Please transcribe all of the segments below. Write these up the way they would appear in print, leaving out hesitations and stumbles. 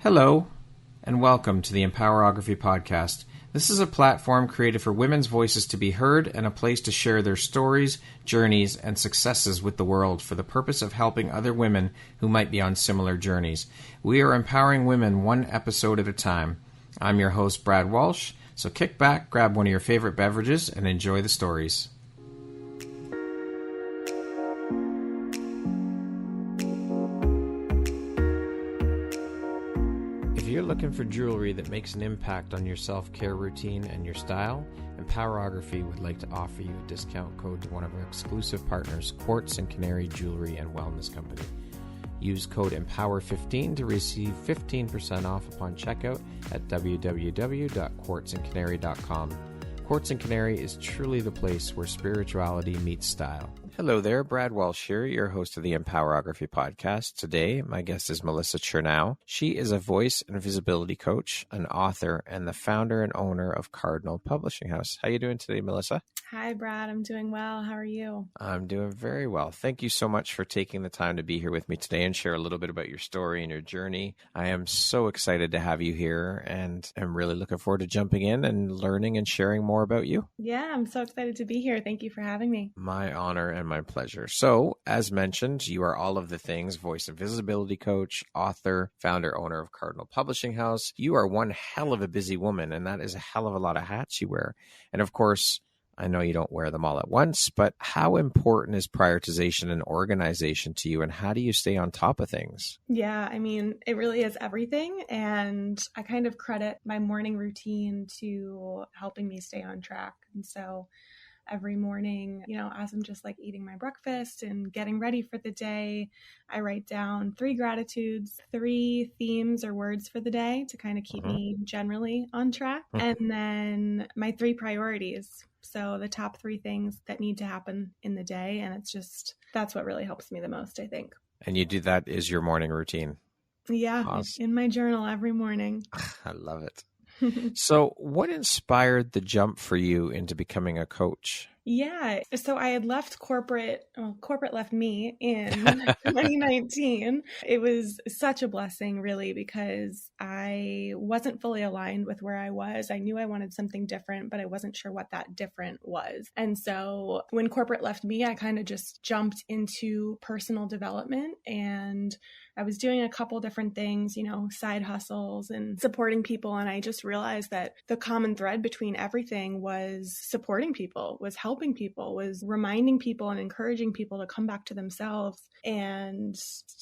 Hello, and welcome to the Empowerography Podcast. This is a platform created for women's voices to be heard and a place to share their stories, journeys, and successes with the world for the purpose of helping other women who might be on similar journeys. We are empowering women one episode at a time. I'm your host, Brad Walsh, so kick back, grab one of your favorite beverages, and enjoy the stories. If you're looking for jewelry that makes an impact on your self-care routine and your style, Empowerography would like to offer you a discount code to one of our exclusive partners, Quartz and Canary Jewelry and Wellness Company. Use code EMPOWER15 to receive 15% off upon checkout at www.quartzandcanary.com. Quartz and Canary is truly the place where spirituality meets style. Hello there, Brad Walsh here, your host of the Empowerography Podcast. Today, my guest is Melissa Chernow. She is a voice and visibility coach, an author, and the founder and owner of Cardinal Publishing House. How are you doing today, Melissa? Hi, Brad. I'm doing well. How are you? I'm doing very well. Thank you so much for taking the time to be here with me today and share a little bit about your story and your journey. I am so excited to have you here, and I'm really looking forward to jumping in and learning and sharing more about you. Yeah, I'm so excited to be here. Thank you for having me. My honor and my pleasure. So, as mentioned, you are all of the things: voice and visibility coach, author, founder, owner of Cardinal Publishing House. You are one hell of a busy woman, and that is a hell of a lot of hats you wear. And of course, I know you don't wear them all at once, but how important is prioritization and organization to you, and how do you stay on top of things? Yeah, I mean, it really is everything. And I kind of credit my morning routine to helping me stay on track. And so every morning, as I'm just like eating my breakfast and getting ready for the day, I write down 3 gratitudes, 3 themes or words for the day to kind of keep me generally on track. And then my 3 priorities. So the top 3 things that need to happen in the day. And that's what really helps me the most, I think. And you do that as your morning routine? Yeah, awesome. In my journal every morning. I love it. So what inspired the jump for you into becoming a coach? Yeah. So I had left corporate left me in 2019. It was such a blessing, really, because I wasn't fully aligned with where I was. I knew I wanted something different, but I wasn't sure what that different was. And so when corporate left me, I kind of just jumped into personal development, and I was doing a couple different things, side hustles and supporting people. And I just realized that the common thread between everything was supporting people, was helping people, was reminding people and encouraging people to come back to themselves. And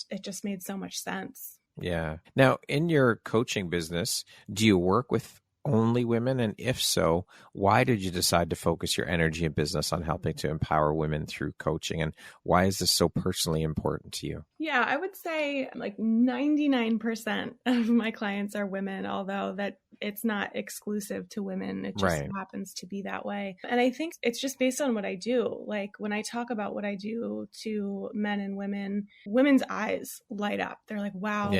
it just made so much sense. Yeah. Now, in your coaching business, do you work with only women? And if so, why did you decide to focus your energy and business on helping to empower women through coaching? And why is this so personally important to you? Yeah, I would say like 99% of my clients are women, although that it's not exclusive to women. It just happens to be that way. And I think it's just based on what I do. Like when I talk about what I do to men and women, women's eyes light up. They're like, wow,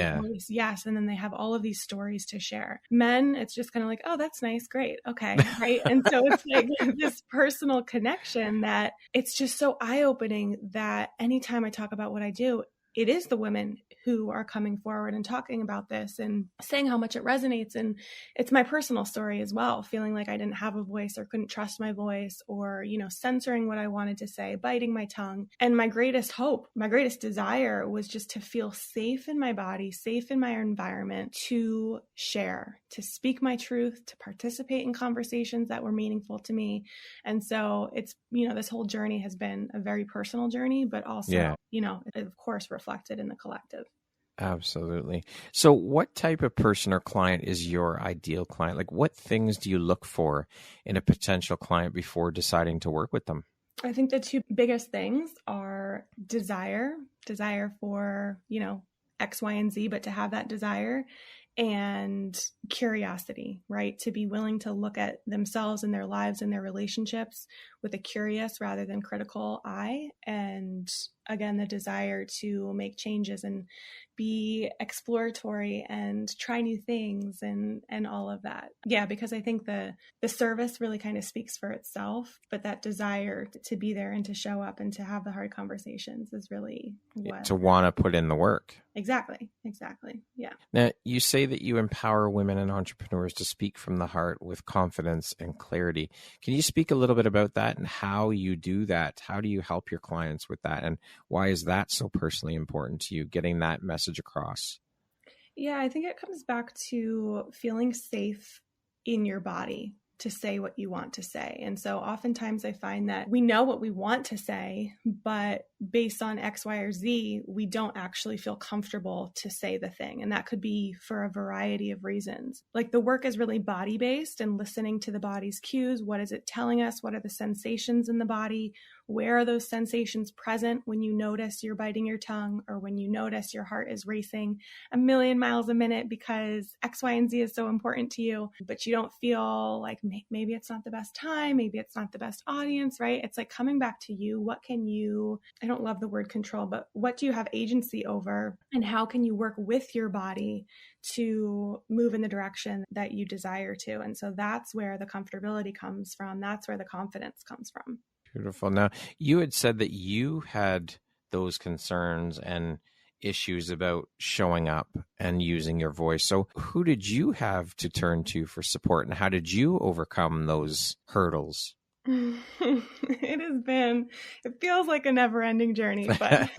yes. And then they have all of these stories to share. Men, it's just kind of like, oh, that's nice. Great. Okay. Right. And so it's like this personal connection that it's just so eye-opening that anytime I talk about what I do, it is the women who are coming forward and talking about this and saying how much it resonates. And it's my personal story as well, feeling like I didn't have a voice or couldn't trust my voice, or, censoring what I wanted to say, biting my tongue. And my greatest hope, my greatest desire was just to feel safe in my body, safe in my environment, to share, to speak my truth, to participate in conversations that were meaningful to me. And so it's, this whole journey has been a very personal journey, but also, of course, reflected in the collective. Absolutely. So what type of person or client is your ideal client? Like what things do you look for in a potential client before deciding to work with them? I think the 2 biggest things are desire for, X, Y, and Z, but to have that desire, and curiosity, right? To be willing to look at themselves and their lives and their relationships with a curious rather than critical eye. And again, the desire to make changes and be exploratory and try new things and all of that. Yeah, because I think the service really kind of speaks for itself, but that desire to be there and to show up and to have the hard conversations is really what... To want to put in the work. Exactly. Yeah. Now, you say that you empower women and entrepreneurs to speak from the heart with confidence and clarity. Can you speak a little bit about that and how you do that? How do you help your clients with that? And why is that so personally important to you, getting that message across? Yeah, I think it comes back to feeling safe in your body to say what you want to say. And so oftentimes I find that we know what we want to say, but based on X, Y, or Z, we don't actually feel comfortable to say the thing. And that could be for a variety of reasons. Like the work is really body-based and listening to the body's cues. What is it telling us? What are the sensations in the body? Where are those sensations present when you notice you're biting your tongue or when you notice your heart is racing a million miles a minute because X, Y, and Z is so important to you, but you don't feel like maybe it's not the best time, maybe it's not the best audience, right? It's like coming back to you. What can you, I don't love the word control, but what do you have agency over and how can you work with your body to move in the direction that you desire to? And so that's where the comfortability comes from. That's where the confidence comes from. Beautiful. Now, you had said that you had those concerns and issues about showing up and using your voice. So who did you have to turn to for support and how did you overcome those hurdles? It feels like a never-ending journey, but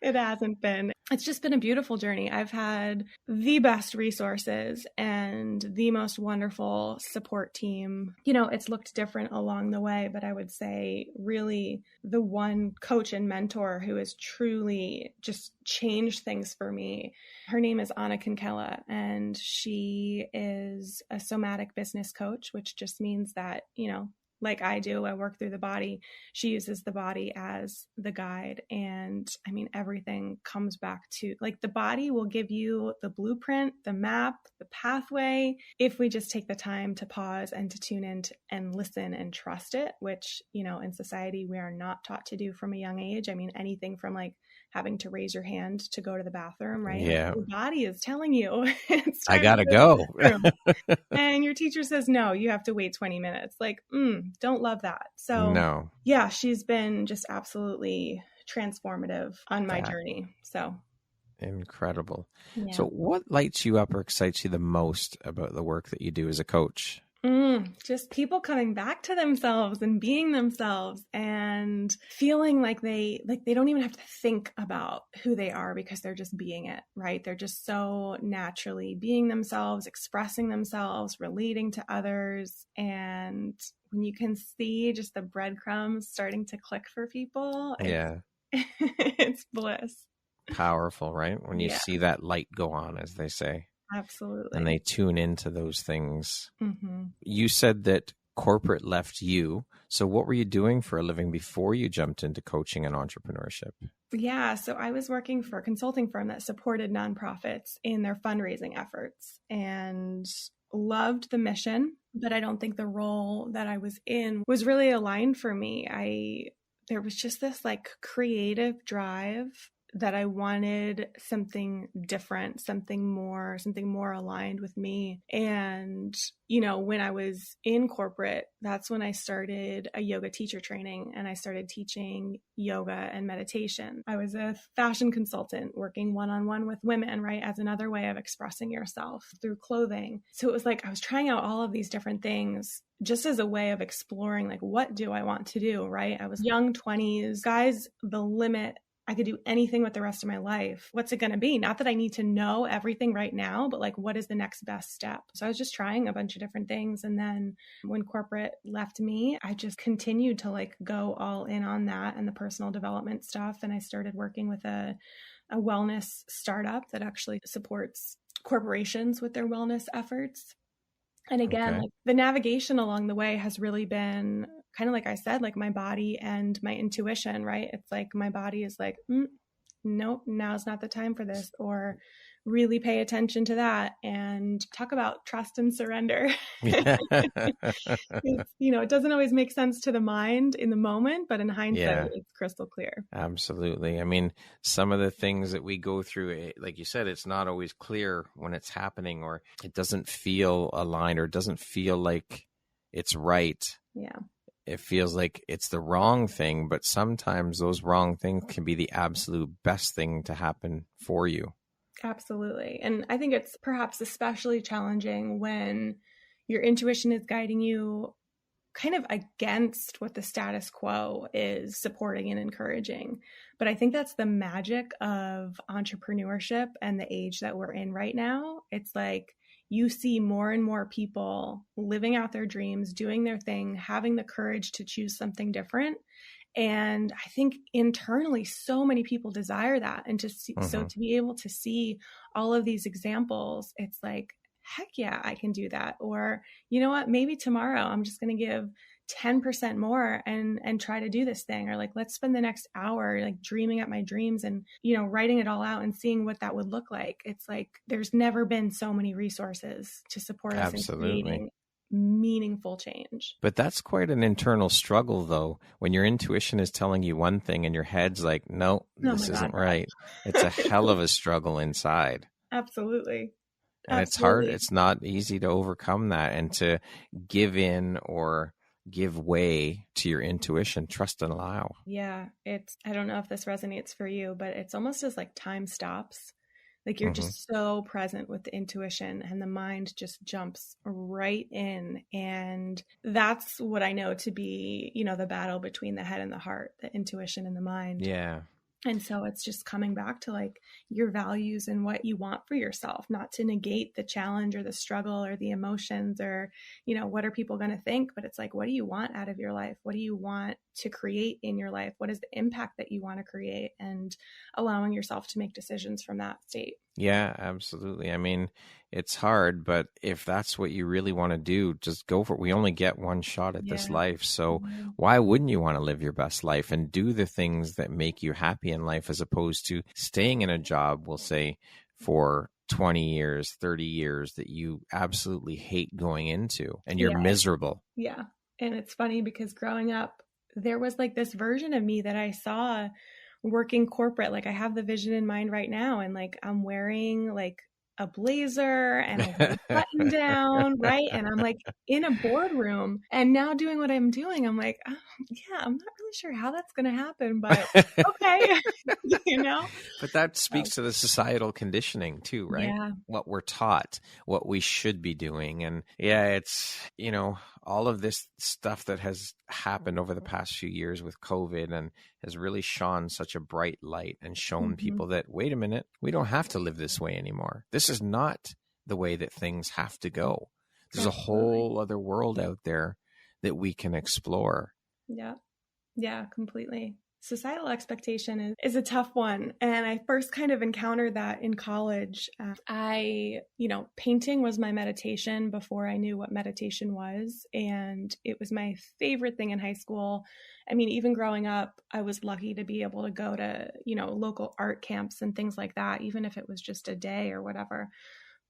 it hasn't been. It's just been a beautiful journey. I've had the best resources and the most wonderful support team. You know, it's looked different along the way, but I would say really the one coach and mentor who has truly just changed things for me. Her name is Anna Kinkela, and she is a somatic business coach, which just means that, you know, like I do, I work through the body. She uses the body as the guide. And I mean, everything comes back to like the body will give you the blueprint, the map, the pathway. If we just take the time to pause and to tune in and listen and trust it, which, you know, in society, we are not taught to do from a young age. I mean, anything from like having to raise your hand to go to the bathroom, right? Yeah. Your body is telling you, I gotta go. And your teacher says, no, you have to wait 20 minutes. Like, don't love that. So no. Yeah, she's been just absolutely transformative on my journey. So incredible. Yeah. So what lights you up or excites you the most about the work that you do as a coach? Just people coming back to themselves and being themselves and feeling like they don't even have to think about who they are because they're just being it, right? They're just so naturally being themselves, expressing themselves, relating to others. And when you can see just the breadcrumbs starting to click for people, it's bliss. Powerful, right? When you see that light go on, as they say. Absolutely. And they tune into those things. Mm-hmm. You said that corporate left you. So what were you doing for a living before you jumped into coaching and entrepreneurship? Yeah. So I was working for a consulting firm that supported nonprofits in their fundraising efforts and loved the mission, but I don't think the role that I was in was really aligned for me. There was just this like creative drive that I wanted something different, something more aligned with me. And, you know, when I was in corporate, that's when I started a yoga teacher training and I started teaching yoga and meditation. I was a fashion consultant working one-on-one with women, right? As another way of expressing yourself through clothing. So it was like, I was trying out all of these different things just as a way of exploring, like, what do I want to do, right? I was young 20s, sky's the limit. I could do anything with the rest of my life. What's it going to be? Not that I need to know everything right now, but like, what is the next best step? So I was just trying a bunch of different things. And then when corporate left me, I just continued to like go all in on that and the personal development stuff. And I started working with a wellness startup that actually supports corporations with their wellness efforts. And again, like the navigation along the way has really been kind of like I said, like my body and my intuition, right? It's like my body is like, nope, now's not the time for this. Or really pay attention to that and talk about trust and surrender. It doesn't always make sense to the mind in the moment, but in hindsight, it's crystal clear. Absolutely. I mean, some of the things that we go through, like you said, it's not always clear when it's happening, or it doesn't feel aligned, or it doesn't feel like it's right. Yeah. It feels like it's the wrong thing, but sometimes those wrong things can be the absolute best thing to happen for you. Absolutely. And I think it's perhaps especially challenging when your intuition is guiding you kind of against what the status quo is supporting and encouraging. But I think that's the magic of entrepreneurship and the age that we're in right now. It's like you see more and more people living out their dreams, doing their thing, having the courage to choose something different. And I think internally, so many people desire that. And so to be able to see all of these examples, it's like, heck yeah, I can do that. Or, you know what, maybe tomorrow I'm just going to give 10% more and try to do this thing. Or like, let's spend the next hour like dreaming up my dreams and, writing it all out and seeing what that would look like. It's like, there's never been so many resources to support us in creating meaningful change. But that's quite an internal struggle, though, when your intuition is telling you one thing and your head's like, no, this isn't right. It's a hell of a struggle inside. Absolutely. And it's hard. It's not easy to overcome that and to give in or give way to your intuition, trust and allow. Yeah. I don't know if this resonates for you, but it's almost as like time stops. Like you're just so present with the intuition and the mind just jumps right in. And that's what I know to be, the battle between the head and the heart, the intuition and the mind. Yeah. And so it's just coming back to like your values and what you want for yourself, not to negate the challenge or the struggle or the emotions or, what are people going to think? But it's like, what do you want out of your life? What do you want to create in your life? What is the impact that you want to create? And allowing yourself to make decisions from that state. Yeah, absolutely. I mean, it's hard, but if that's what you really want to do, just go for it. We only get one shot at this life. So why wouldn't you want to live your best life and do the things that make you happy in life, as opposed to staying in a job, we'll say, for 20 years, 30 years that you absolutely hate going into and you're miserable. Yeah. And it's funny because growing up, there was like this version of me that I saw working corporate. Like I have the vision in mind right now, and like I'm wearing like a blazer and a button down, right? And I'm like in a boardroom and now doing what I'm doing. I'm like, oh, yeah, I'm not really sure how that's going to happen, but okay, But that speaks to the societal conditioning too, right? Yeah. What we're taught, what we should be doing. And it's, all of this stuff that has happened over the past few years with COVID and has really shone such a bright light and shown people that, wait a minute, we don't have to live this way anymore. This is not the way that things have to go. There's a whole other world out there that we can explore. Yeah. Yeah, completely. Societal expectation is a tough one. And I first kind of encountered that in college. Painting was my meditation before I knew what meditation was. And it was my favorite thing in high school. I mean, even growing up, I was lucky to be able to go to, local art camps and things like that, even if it was just a day or whatever.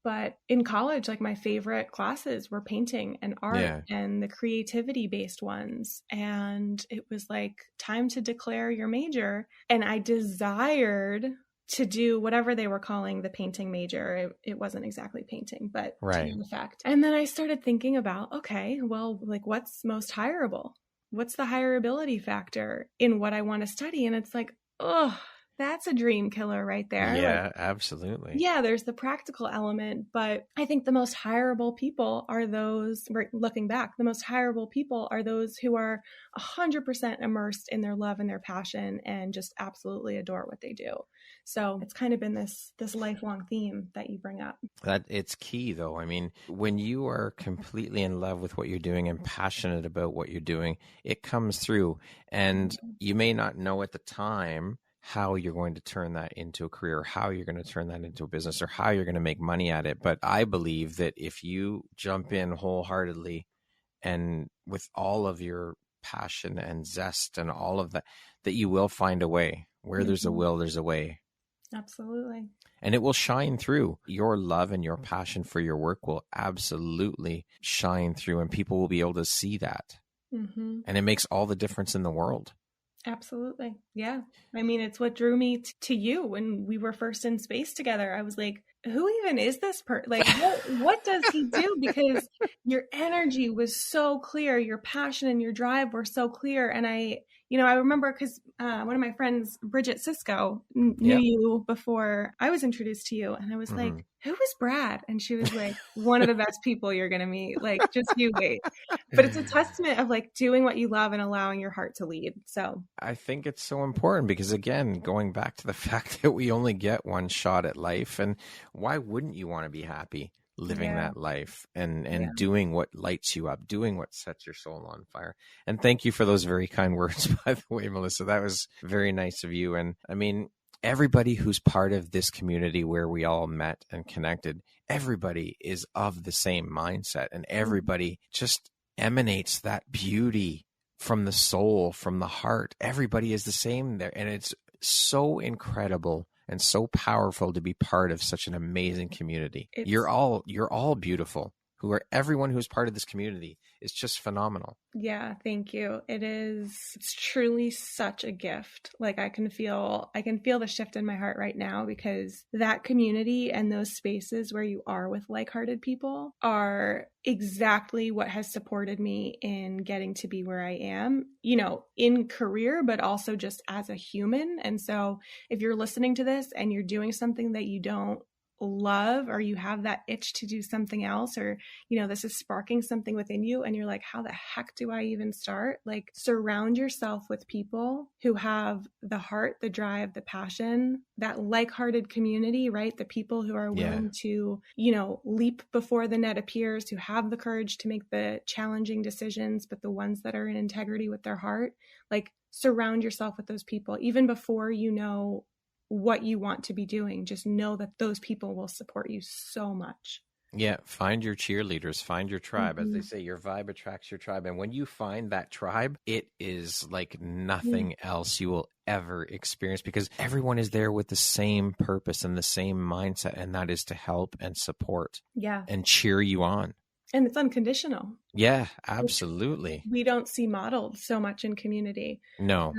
But in college, like my favorite classes were painting and art and the creativity based ones. And it was like time to declare your major. And I desired to do whatever they were calling the painting major. It wasn't exactly painting, but to effect. And then I started thinking about, okay, well, like what's most hireable? What's the hireability factor in what I want to study? And it's like, oh, that's a dream killer right there. Yeah, absolutely. Yeah, there's the practical element, but I think the most hireable people are those, looking back, the most hireable people are those who are 100% immersed in their love and their passion and just absolutely adore what they do. So it's kind of been this lifelong theme that you bring up. That it's key though. I mean, when you are completely in love with what you're doing and passionate about what you're doing, it comes through, and you may not know at the time how you're going to turn that into a career, how you're going to turn that into a business, or how you're going to make money at it. But I believe that if you jump in wholeheartedly and with all of your passion and zest and all of that, that you will find a way. Where there's a will, there's a way. Absolutely. and it will shine through. Your love and your passion for your work will absolutely shine through, and people will be able to see that. Mm-hmm. And it makes all the difference in the world. Absolutely. Yeah. I mean, it's what drew me to you when we were first in space together. I was like, who even is this person? Like, what does he do? Because your energy was so clear. Your passion and your drive were so clear. And I remember because one of my friends, Bridget Cisco, knew you before I was introduced to you. And I was like, who is Brad? And she was like, one of the best people you're going to meet. Like, just you wait. But it's a testament of like doing what you love and allowing your heart to lead. So I think it's so important because, again, going back to the fact that we only get one shot at life, and why wouldn't you want to be happy living that life and doing what lights you up, doing what sets your soul on fire? And thank you for those very kind words, by the way, Melissa. That was very nice of you. And I mean, everybody who's part of this community where we all met and connected, everybody is of the same mindset, and everybody just emanates that beauty from the soul, from the heart. Everybody is the same there. And it's so incredible and so powerful to be part of such an amazing community. You're all beautiful. Everyone who's part of this community is just phenomenal. Yeah, thank you. It's truly such a gift. Like I can feel the shift in my heart right now, because that community and those spaces where you are with like-hearted people are exactly what has supported me in getting to be where I am, in career, but also just as a human. And so if you're listening to this and you're doing something that you don't love, or you have that itch to do something else, or this is sparking something within you and you're like, how the heck do I even start? Like, surround yourself with people who have the heart, the drive, the passion, that like-hearted community, right? The people who are willing to leap before the net appears, who have the courage to make the challenging decisions, but the ones that are in integrity with their heart. Like, surround yourself with those people even before you know what you want to be doing. Just know that those people will support you so much. Yeah. Find your cheerleaders, find your tribe. As they say, your vibe attracts your tribe. And when you find that tribe, it is like nothing else you will ever experience, because everyone is there with the same purpose and the same mindset. And that is to help and support and cheer you on. And it's unconditional. Yeah, absolutely. We don't see modeled so much in community. No.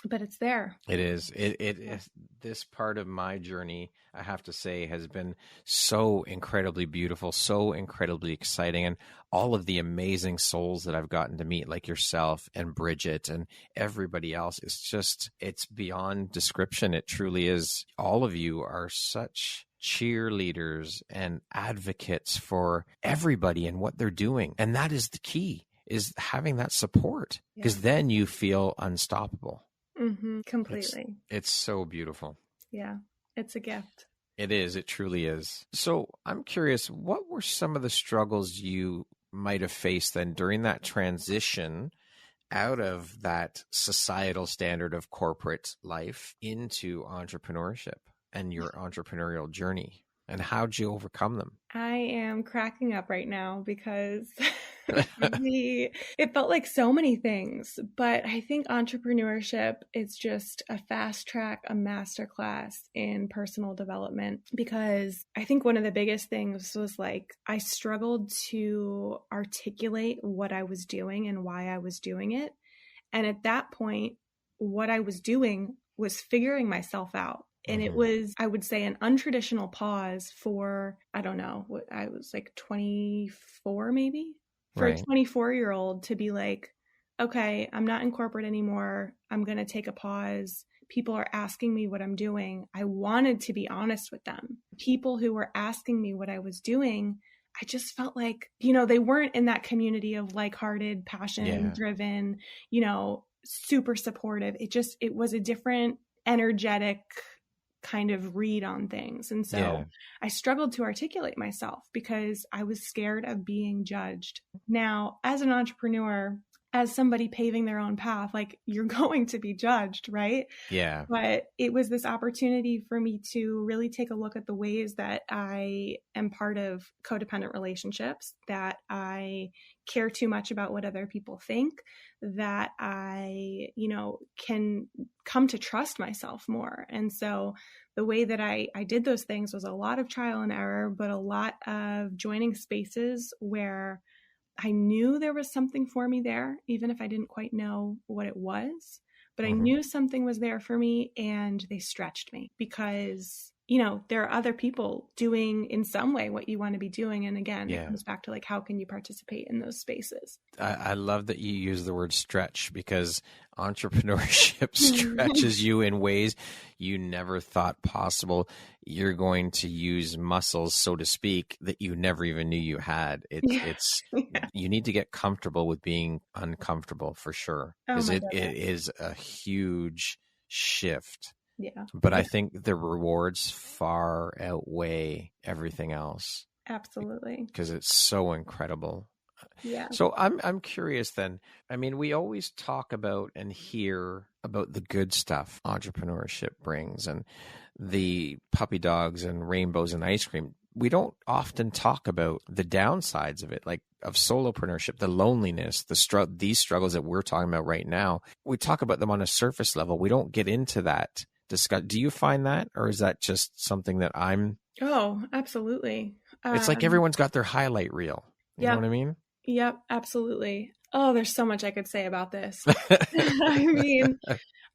But it's there. It is. It is. This part of my journey, I have to say, has been so incredibly beautiful, so incredibly exciting. And all of the amazing souls that I've gotten to meet, like yourself and Bridget and everybody else, it's beyond description. It truly is. All of you are such cheerleaders and advocates for everybody and what they're doing. And that is the key, is having that support, because then you feel unstoppable. Mm-hmm, completely. It's so beautiful. Yeah, it's a gift. It is. It truly is. So I'm curious, what were some of the struggles you might have faced then during that transition out of that societal standard of corporate life into entrepreneurship and your entrepreneurial journey? And how'd you overcome them? I am cracking up right now because it felt like so many things, but I think entrepreneurship is just a fast track, a masterclass in personal development, because I think one of the biggest things was like, I struggled to articulate what I was doing and why I was doing it. And at that point, what I was doing was figuring myself out. And it was, I would say, an untraditional pause for, I don't know, I was like 24 maybe, for a 24-year-old to be like, okay, I'm not in corporate anymore. I'm going to take a pause. People are asking me what I'm doing. I wanted to be honest with them. People who were asking me what I was doing, I just felt like, they weren't in that community of like-hearted, passion-driven, super supportive. It was a different energetic kind of read on things. And so I struggled to articulate myself because I was scared of being judged. Now, as an entrepreneur, as somebody paving their own path, like, you're going to be judged, right? Yeah. But it was this opportunity for me to really take a look at the ways that I am part of codependent relationships, that I care too much about what other people think, that I, can come to trust myself more. And so the way that I did those things was a lot of trial and error, but a lot of joining spaces where I knew there was something for me there, even if I didn't quite know what it was. But I knew something was there for me, and they stretched me because, there are other people doing in some way what you want to be doing. And again, it comes back to like, how can you participate in those spaces? I love that you use the word stretch, because entrepreneurship stretches you in ways you never thought possible. You're going to use muscles, so to speak, that you never even knew you had. You need to get comfortable with being uncomfortable, for sure, because it is a huge shift. Yeah. But I think the rewards far outweigh everything else. Absolutely. Because it's so incredible. Yeah. So I'm curious then. I mean, we always talk about and hear about the good stuff entrepreneurship brings and the puppy dogs and rainbows and ice cream. We don't often talk about the downsides of it, like of solopreneurship, the loneliness, these struggles that we're talking about right now. We talk about them on a surface level. We don't get into that discuss. Do you find that, or is that just something that I'm? Oh, absolutely. It's like everyone's got their highlight reel. You know what I mean? Yep, absolutely. Oh, there's so much I could say about this. I mean,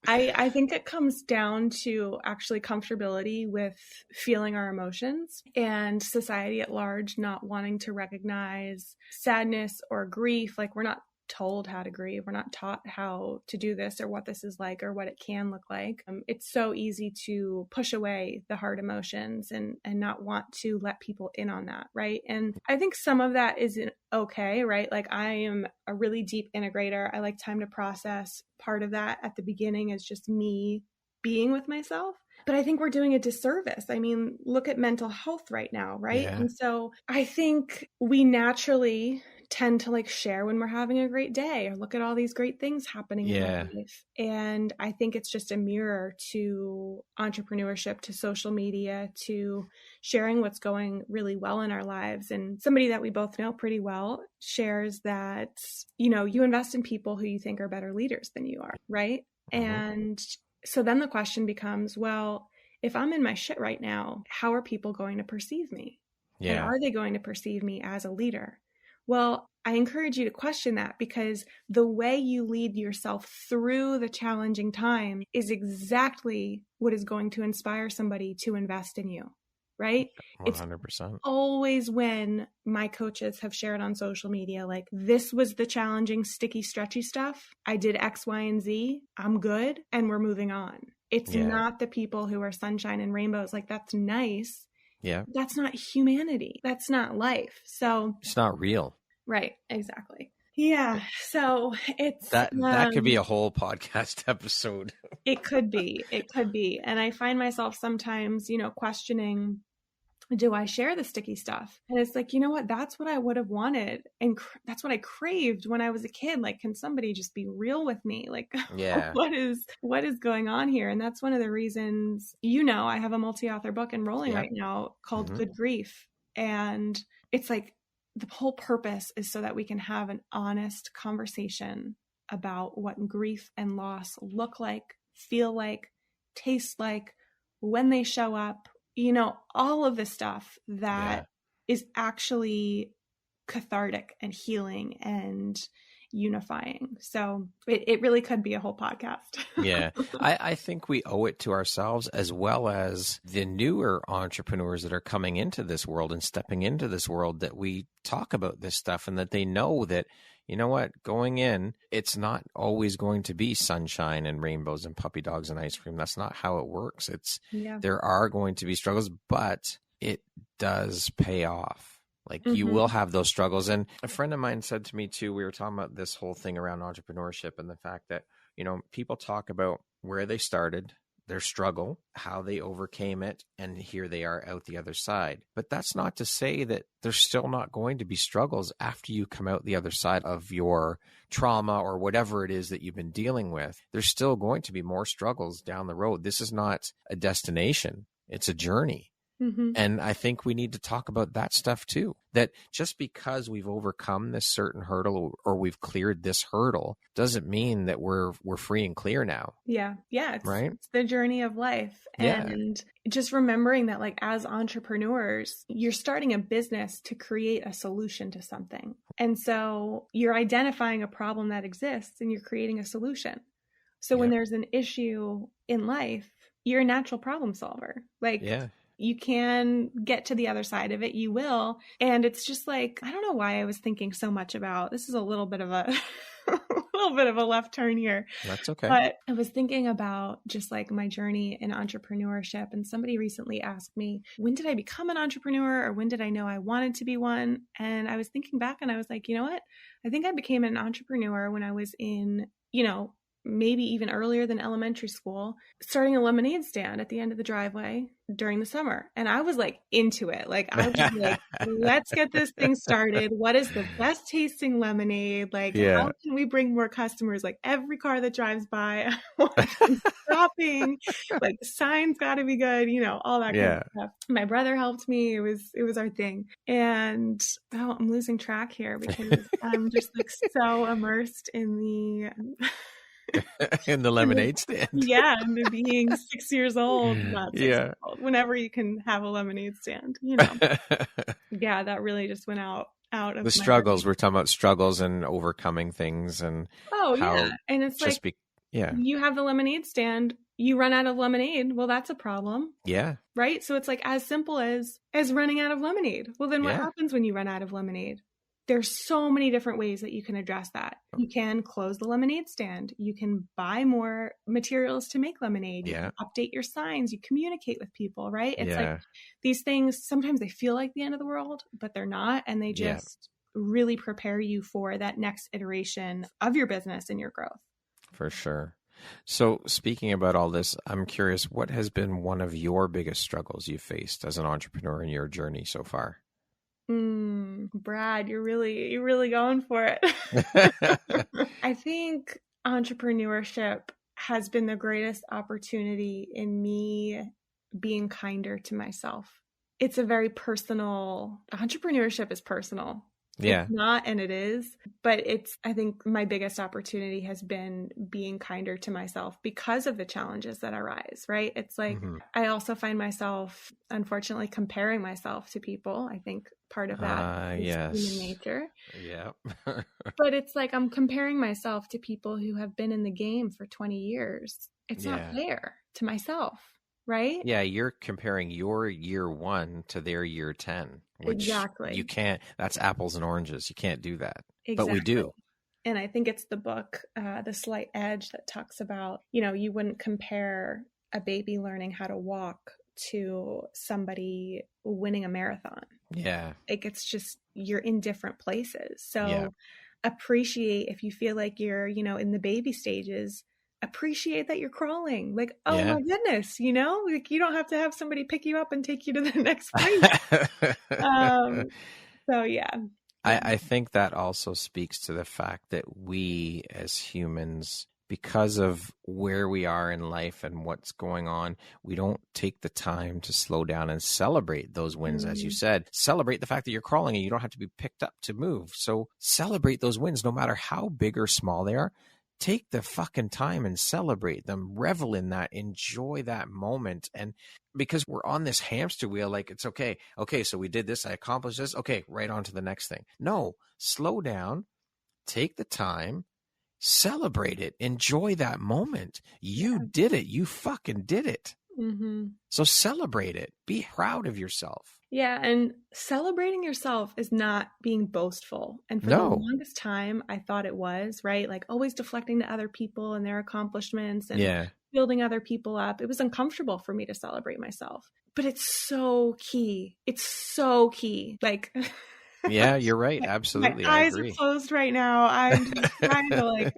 I think it comes down to actually comfortability with feeling our emotions, and society at large not wanting to recognize sadness or grief. Like, we're not told how to grieve. We're not taught how to do this or what this is like or what it can look like. It's so easy to push away the hard emotions and not want to let people in on that, right? And I think some of that isn't okay, right? Like, I am a really deep integrator. I like time to process. Part of that at the beginning is just me being with myself. But I think we're doing a disservice. I mean, look at mental health right now, right? Yeah. And so I think we naturally tend to like share when we're having a great day or look at all these great things happening in our life. And I think it's just a mirror to entrepreneurship, to social media, to sharing what's going really well in our lives. And somebody that we both know pretty well shares that, you invest in people who you think are better leaders than you are, right? And so then the question becomes, well, if I'm in my shit right now, how are people going to perceive me? And are they going to perceive me as a leader? Well, I encourage you to question that, because the way you lead yourself through the challenging time is exactly what is going to inspire somebody to invest in you, right? 100%. It's always when my coaches have shared on social media, like, this was the challenging, sticky, stretchy stuff. I did X, Y, and Z. I'm good. And we're moving on. It's not the people who are sunshine and rainbows. Like, that's nice. Yeah. That's not humanity. That's not life. So it's not real. Right. Exactly. Yeah. So it's that could be a whole podcast episode. It could be. And I find myself sometimes, questioning, do I share the sticky stuff? And it's like, you know what? That's what I would have wanted. And that's what I craved when I was a kid. Like, can somebody just be real with me? Like, what is going on here? And that's one of the reasons, I have a multi-author book enrolling right now called Good Grief. And it's like, the whole purpose is so that we can have an honest conversation about what grief and loss look like, feel like, taste like, when they show up, all of the stuff that is actually cathartic and healing and unifying. So it really could be a whole podcast. Yeah. I think we owe it to ourselves, as well as the newer entrepreneurs that are coming into this world and stepping into this world, that we talk about this stuff and that they know that, you know what, going in, it's not always going to be sunshine and rainbows and puppy dogs and ice cream. That's not how it works. There are going to be struggles, but it does pay off. Like, you will have those struggles. And a friend of mine said to me too, we were talking about this whole thing around entrepreneurship and the fact that, people talk about where they started, their struggle, how they overcame it, and here they are out the other side. But that's not to say that there's still not going to be struggles after you come out the other side of your trauma or whatever it is that you've been dealing with. There's still going to be more struggles down the road. This is not a destination. It's a journey. Mm-hmm. And I think we need to talk about that stuff too. That just because we've overcome this certain hurdle or we've cleared this hurdle doesn't mean that we're free and clear now. Yeah. Yeah. Right. It's the journey of life. And just remembering that, like, as entrepreneurs, you're starting a business to create a solution to something. And so you're identifying a problem that exists and you're creating a solution. So when there's an issue in life, you're a natural problem solver. Like, you can get to the other side of it. You will. And it's just like, I don't know why I was thinking so much about, this is a little bit of a left turn here. That's okay. But I was thinking about just like my journey in entrepreneurship. And somebody recently asked me, when did I become an entrepreneur, or when did I know I wanted to be one? And I was thinking back and I was like, you know what? I think I became an entrepreneur when I was in, maybe even earlier than elementary school, starting a lemonade stand at the end of the driveway during the summer. And I was like into it. Like, I was like, let's get this thing started. What is the best tasting lemonade? Like, how can we bring more customers? Like, every car that drives by, I want them stopping. Like, the sign's got to be good, all that kind of stuff. My brother helped me. It was our thing. And I'm losing track here because I'm just like so immersed in the in the lemonade stand. Yeah, and being 6 years old, not 6 years old, whenever you can have a lemonade stand, Yeah, that really just went out of the struggles. We're talking about struggles and overcoming things and and it's like you have the lemonade stand, you run out of lemonade. Well, that's a problem. Yeah. Right? So it's like as simple as running out of lemonade. Well, then what happens when you run out of lemonade? There's so many different ways that you can address that. You can close the lemonade stand. You can buy more materials to make lemonade. You can update your signs. You communicate with people, right? It's like these things, sometimes they feel like the end of the world, but they're not. And they just really prepare you for that next iteration of your business and your growth. For sure. So speaking about all this, I'm curious, what has been one of your biggest struggles you faced as an entrepreneur in your journey so far? Brad, you're really going for it. I think entrepreneurship has been the greatest opportunity in me being kinder to myself. It's a very personal, entrepreneurship is personal. It's not, and it is, but I think my biggest opportunity has been being kinder to myself because of the challenges that arise, right? It's like, I also find myself, unfortunately, comparing myself to people. I think part of that is human nature. Yeah. But it's like, I'm comparing myself to people who have been in the game for 20 years. It's not fair to myself. Right? Yeah, you're comparing your year 1 to their year 10. Which you can't, that's apples and oranges. You can't do that. Exactly. But we do. And I think it's the book, The Slight Edge, that talks about, you wouldn't compare a baby learning how to walk to somebody winning a marathon. Yeah. Like, it's just, you're in different places. So appreciate, if you feel like you're, in the baby stages, appreciate that you're crawling. Like, oh my goodness, like, you don't have to have somebody pick you up and take you to the next place. I think that also speaks to the fact that we as humans, because of where we are in life and what's going on, we don't take the time to slow down and celebrate those wins. As you said, celebrate the fact that you're crawling and you don't have to be picked up to move. So celebrate those wins, no matter how big or small they are. Take the fucking time and celebrate them, revel in that, enjoy that moment. And because we're on this hamster wheel, like, it's okay. Okay, so we did this, I accomplished this. Okay, right on to the next thing. No, slow down, take the time, celebrate it, enjoy that moment. You did it. You fucking did it. So celebrate it. Be proud of yourself. Yeah. And celebrating yourself is not being boastful. And for the longest time, I thought it was, right? Like, always deflecting to other people and their accomplishments and building other people up. It was uncomfortable for me to celebrate myself, but it's so key. It's so key. Like, yeah, you're right. Absolutely. My eyes are closed right now. I'm just trying to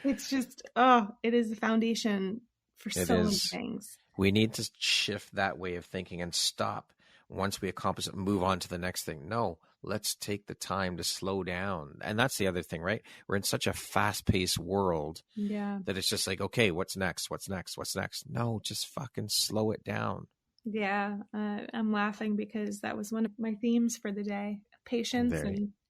it's just, it is the foundation for so many things. We need to shift that way of thinking and stop. Once we accomplish it, move on to the next thing. No, let's take the time to slow down. And that's the other thing, right? We're in such a fast-paced world that it's just like, okay, what's next? What's next? What's next? No, just fucking slow it down. Yeah. I'm laughing because that was one of my themes for the day. Patience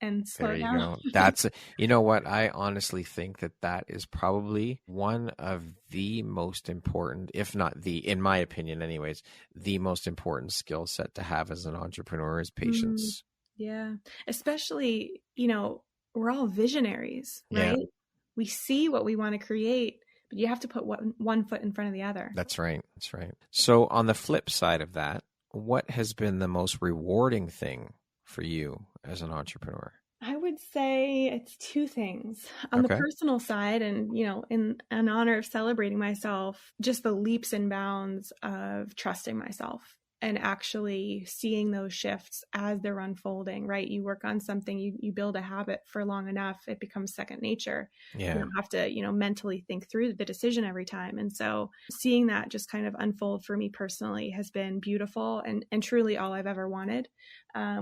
and slow There you down. go. You know what? I honestly think that is probably one of the most important, if not in my opinion anyways, the most important skill set to have as an entrepreneur is patience. Yeah. Especially, we're all visionaries, Yeah. right? We see what we want to create, but you have to put one foot in front of the other. That's right. That's right. So on the flip side of that, what has been the most rewarding thing for you as an entrepreneur? I would say it's two things. On the personal side, and, in an honor of celebrating myself, just the leaps and bounds of trusting myself and actually seeing those shifts as they're unfolding, right? You work on something, you build a habit for long enough, it becomes second nature. Yeah. You don't have to, mentally think through the decision every time. And so seeing that just kind of unfold for me personally has been beautiful and truly all I've ever wanted,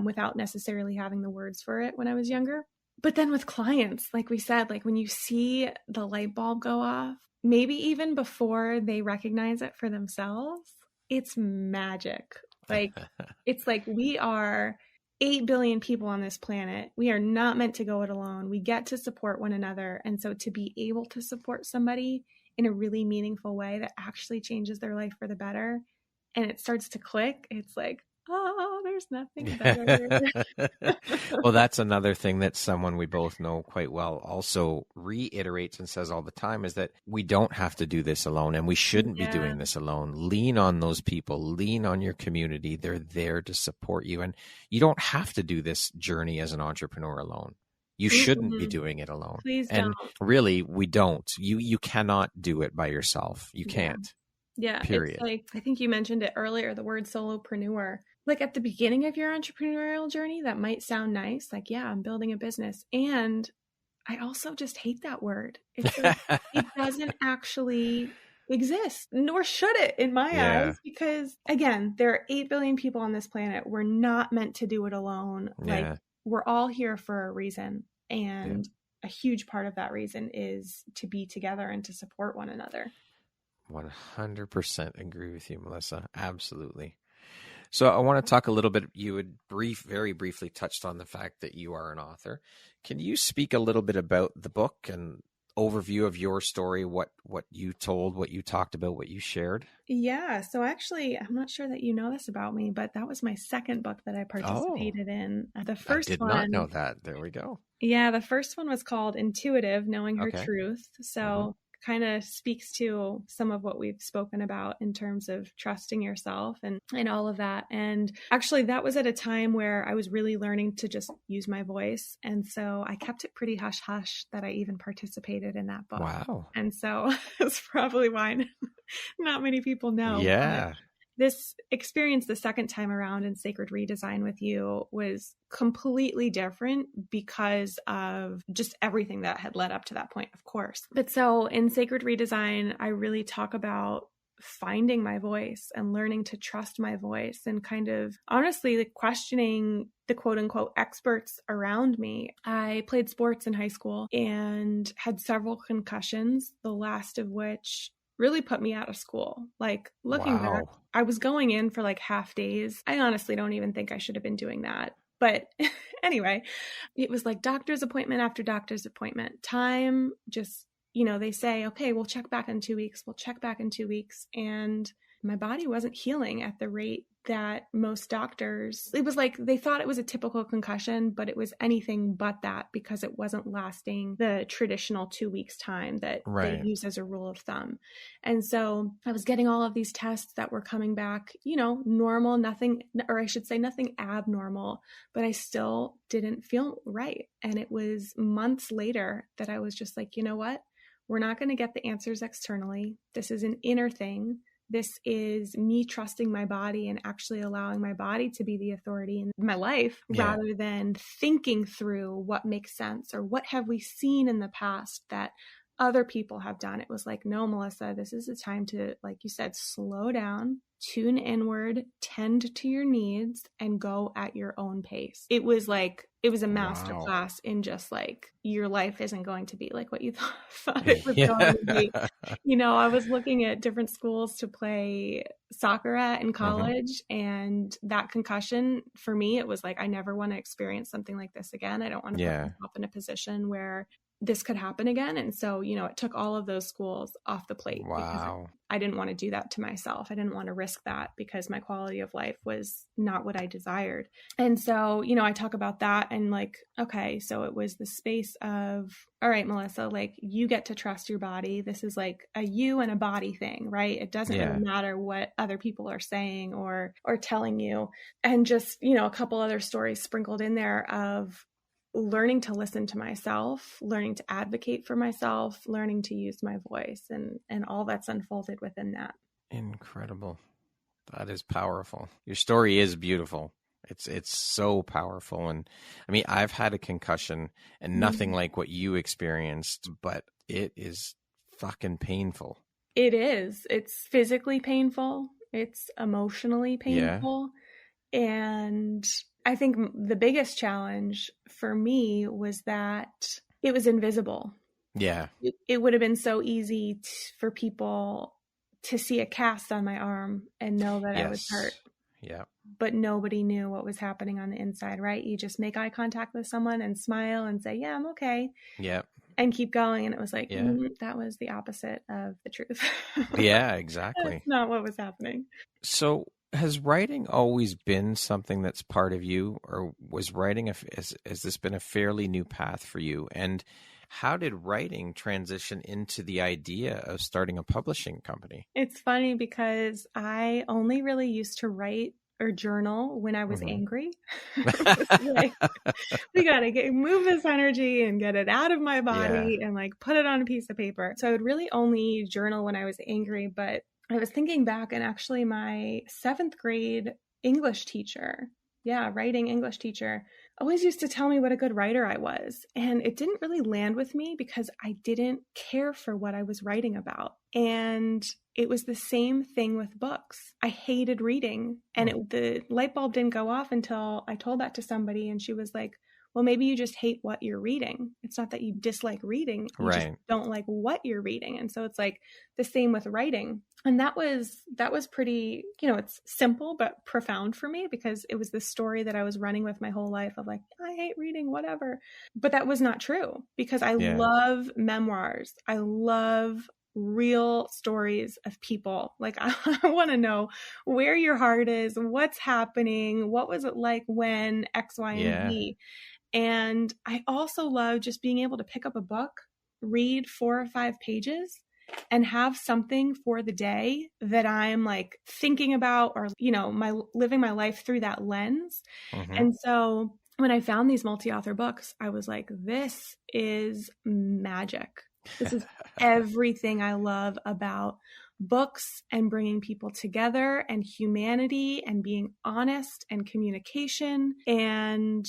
without necessarily having the words for it when I was younger. But then with clients, like we said, like when you see the light bulb go off, maybe even before they recognize it for themselves, it's magic. Like, it's like we are 8 billion people on this planet. We are not meant to go it alone. We get to support one another. And so to be able to support somebody in a really meaningful way that actually changes their life for the better, and it starts to click, it's like, oh, there's nothing better. Well, that's another thing that someone we both know quite well also reiterates and says all the time is that we don't have to do this alone, and we shouldn't be doing this alone. Lean on those people, lean on your community. They're there to support you. And you don't have to do this journey as an entrepreneur alone. You shouldn't be doing it alone. Please don't. And really, we don't. You cannot do it by yourself. You can't. Yeah. Period. It's like, I think you mentioned it earlier, the word solopreneur. Like at the beginning of your entrepreneurial journey, that might sound nice. Like, yeah, I'm building a business. And I also just hate that word. It's like, it doesn't actually exist, nor should it in my eyes, because again, there are 8 billion people on this planet. We're not meant to do it alone. Like, we're all here for a reason. And a huge part of that reason is to be together and to support one another. 100% agree with you, Melissa. Absolutely. So I want to talk a little bit. You had very briefly touched on the fact that you are an author. Can you speak a little bit about the book and overview of your story, what you told, what you talked about, what you shared? Yeah. So actually, I'm not sure that you know this about me, but that was my second book that I participated in. The first one. I did not know that. There we go. Yeah. The first one was called Intuitive, Knowing Her Truth. So kind of speaks to some of what we've spoken about in terms of trusting yourself and all of that. And actually that was at a time where I was really learning to just use my voice. And so I kept it pretty hush hush that I even participated in that book. Wow. And so that's probably why not many people know. Yeah. This experience the second time around in Sacred Redesign with you was completely different because of just everything that had led up to that point, of course. But so in Sacred Redesign, I really talk about finding my voice and learning to trust my voice and kind of honestly like questioning the quote unquote experts around me. I played sports in high school and had several concussions, the last of which really put me out of school. Like looking back, I was going in for like half days. I honestly don't even think I should have been doing that. But anyway, it was like doctor's appointment after doctor's appointment. Time just, they say, okay, we'll check back in 2 weeks. We'll check back in 2 weeks. And my body wasn't healing at the rate that most doctors, it was like they thought it was a typical concussion, but it was anything but that because it wasn't lasting the traditional 2 weeks time that they use as a rule of thumb. And so I was getting all of these tests that were coming back, normal, nothing, or I should say nothing abnormal, but I still didn't feel right. And it was months later that I was just like, you know what? We're not going to get the answers externally. This is an inner thing. This is me trusting my body and actually allowing my body to be the authority in my life rather than thinking through what makes sense or what have we seen in the past that other people have done. It was like, no, Melissa, this is a time to, like you said, slow down tune inward, tend to your needs, and go at your own pace. It was a masterclass in just like, your life isn't going to be like what you thought it was going to be. I was looking at different schools to play soccer at in college, and that concussion for me, it was like, I never want to experience something like this again. I don't want to put myself in a position where this could happen again. And so, it took all of those schools off the plate. Wow. Because I didn't want to do that to myself. I didn't want to risk that because my quality of life was not what I desired. And so, I talk about that and like, okay, so it was the space of, all right, Melissa, like, you get to trust your body. This is like a you and a body thing, right? It doesn't really matter what other people are saying or telling you. And just, a couple other stories sprinkled in there of learning to listen to myself, learning to advocate for myself, learning to use my voice, and all that's unfolded within that. Incredible. That is powerful. Your story is beautiful. It's so powerful. And I mean, I've had a concussion and nothing like what you experienced, but it is fucking painful. It is. It's physically painful. It's emotionally painful. Yeah. And I think the biggest challenge for me was that it was invisible. Yeah. It would have been so easy for people to see a cast on my arm and know that I was hurt. Yeah. But nobody knew what was happening on the inside, right? You just make eye contact with someone and smile and say, yeah, I'm okay. Yeah. And keep going. And it was like, that was the opposite of the truth. Yeah, exactly. That's not what was happening. So has writing always been something that's part of you, or was writing, has this been a fairly new path for you? And how did writing transition into the idea of starting a publishing company? It's funny because I only really used to write or journal when I was angry. Like, we got to move this energy and get it out of my body and like put it on a piece of paper. So I would really only journal when I was angry. But I was thinking back, and actually my 7th grade English teacher, writing English teacher, always used to tell me what a good writer I was. And it didn't really land with me because I didn't care for what I was writing about. And it was the same thing with books. I hated reading. And the light bulb didn't go off until I told that to somebody, and she was like, well, maybe you just hate what you're reading. It's not that you dislike reading. You just don't like what you're reading. And so it's like the same with writing. And that was pretty, it's simple but profound for me, because it was the story that I was running with my whole life of like, I hate reading, whatever. But that was not true, because I love memoirs. I love real stories of people. Like, I want to know where your heart is, what's happening, what was it like when X, Y, and Z. And I also love just being able to pick up a book, read 4 or 5 pages, and have something for the day that I'm like thinking about, or, living my life through that lens. And so when I found these multi-author books, I was like, this is magic. This is everything I love about books and bringing people together and humanity and being honest and communication. And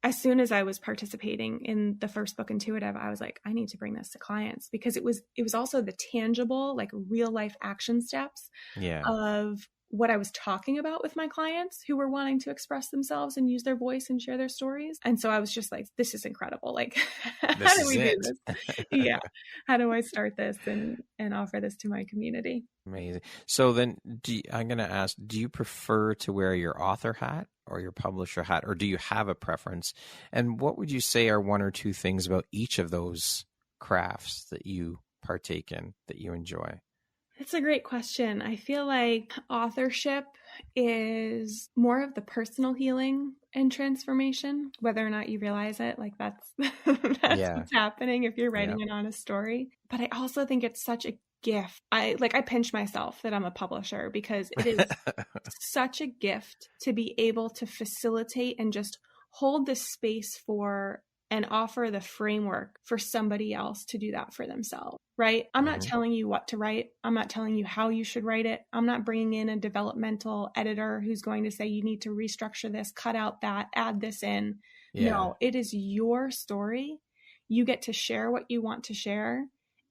as soon as I was participating in the first book, Intuitive, I was like, I need to bring this to clients, because it was also the tangible, like real life action steps of what I was talking about with my clients who were wanting to express themselves and use their voice and share their stories. And so I was just like, this is incredible. Like, how do we do this? How do I start this and offer this to my community? Amazing. So then I'm going to ask, do you prefer to wear your author hat or your publisher hat, or do you have a preference? And what would you say are 1 or 2 things about each of those crafts that you partake in, that you enjoy? That's a great question. I feel like authorship is more of the personal healing and transformation, whether or not you realize it. Like that's what's happening if you're writing an honest story. But I also think it's such a gift. I pinch myself that I'm a publisher, because it is such a gift to be able to facilitate and just hold the space for and offer the framework for somebody else to do that for themselves, right? I'm not telling you what to write. I'm not telling you how you should write it. I'm not bringing in a developmental editor who's going to say, you need to restructure this, cut out that, add this in. No, it is your story. You get to share what you want to share.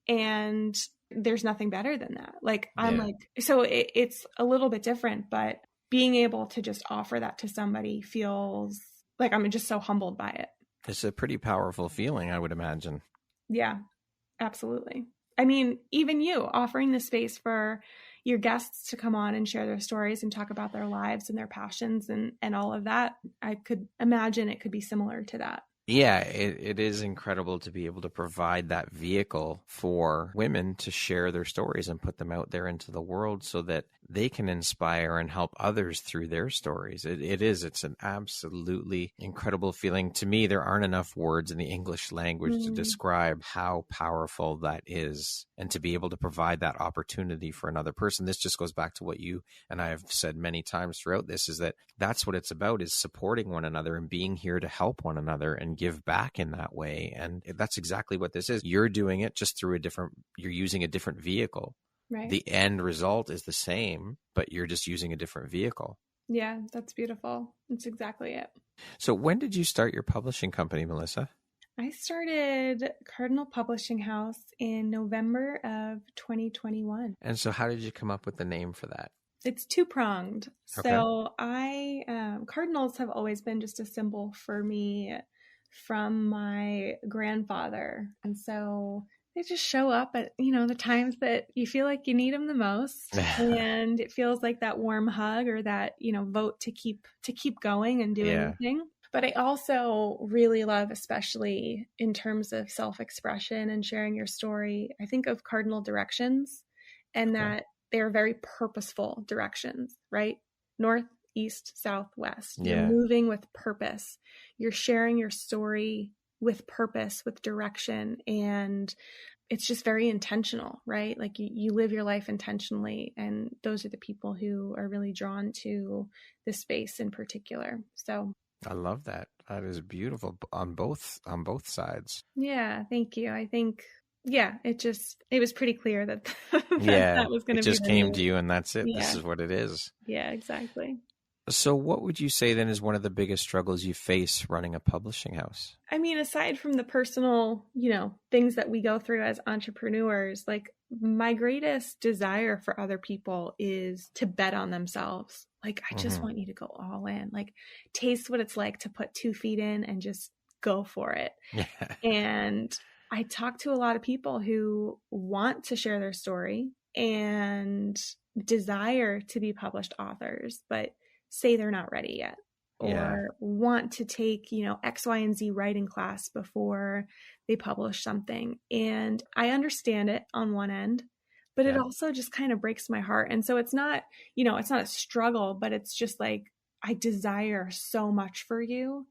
And there's nothing better than that. Like, I'm like, so it's a little bit different, but being able to just offer that to somebody feels like I'm just so humbled by it. It's a pretty powerful feeling, I would imagine. Yeah, absolutely. I mean, even you offering the space for your guests to come on and share their stories and talk about their lives and their passions and all of that, I could imagine it could be similar to that. Yeah, it is incredible to be able to provide that vehicle for women to share their stories and put them out there into the world so that they can inspire and help others through their stories. It's an absolutely incredible feeling. To me, there aren't enough words in the English language to describe how powerful that is, and to be able to provide that opportunity for another person. This just goes back to what you and I have said many times throughout this, is that that's what it's about, is supporting one another and being here to help one another and give back in that way. And that's exactly what this is. You're doing it just through you're using a different vehicle. Right. The end result is the same, but you're just using a different vehicle. Yeah, that's beautiful. That's exactly it. So when did you start your publishing company, Melissa? I started Cardinal Publishing House in November of 2021. And so how did you come up with the name for that? It's two-pronged. Okay. So cardinals have always been just a symbol for me from my grandfather. And so they just show up at, the times that you feel like you need them the most. And it feels like that warm hug or that, vote to keep going and doing the thing. But I also really love, especially in terms of self-expression and sharing your story, I think of cardinal directions, and that they're very purposeful directions, right? North, east, south, west. You're moving with purpose. You're sharing your story with purpose, with direction. And it's just very intentional, right? Like you live your life intentionally. And those are the people who are really drawn to this space in particular. So I love that. That is beautiful on both sides. Yeah, thank you. I think, it was pretty clear that that was going to be. It just came to you and that's it. Yeah. This is what it is. Yeah, exactly. So what would you say then is one of the biggest struggles you face running a publishing house? I mean, aside from the personal, things that we go through as entrepreneurs, like my greatest desire for other people is to bet on themselves. Like, I just want you to go all in, like taste what it's like to put 2 feet in and just go for it. And I talk to a lot of people who want to share their story and desire to be published authors, but say they're not ready yet, or want to take, X, Y, and Z writing class before they publish something. And I understand it on one end, but it also just kind of breaks my heart. And so it's not, it's not a struggle, but it's just like, I desire so much for you.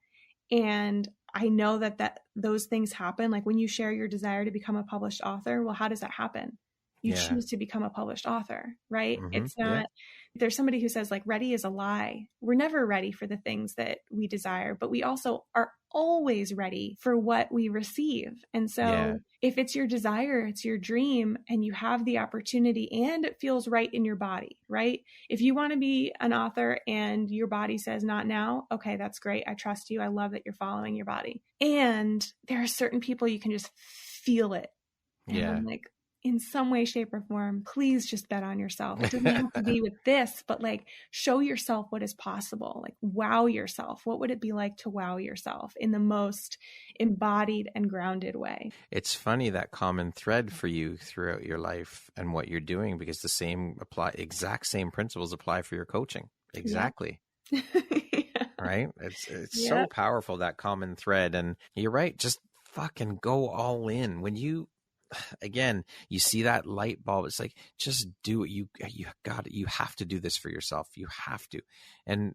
And I know that those things happen. Like when you share your desire to become a published author, well, how does that happen? You choose to become a published author, right? It's not, there's somebody who says like ready is a lie. We're never ready for the things that we desire, but we also are always ready for what we receive. And so if it's your desire, it's your dream, and you have the opportunity and it feels right in your body, right? If you want to be an author and your body says not now, okay, that's great. I trust you. I love that you're following your body. And there are certain people you can just feel it. And I'm like, in some way, shape, or form, please just bet on yourself. It doesn't have to be with this, but like show yourself what is possible. Like wow yourself. What would it be like to wow yourself in the most embodied and grounded way? It's funny, that common thread for you throughout your life and what you're doing, because the exact same principles apply for your coaching. Exactly. Right? It's so powerful, that common thread. And you're right. Just fucking go all in. When you see that light bulb, it's like, just do it. You got it. You have to do this for yourself. You have to. And,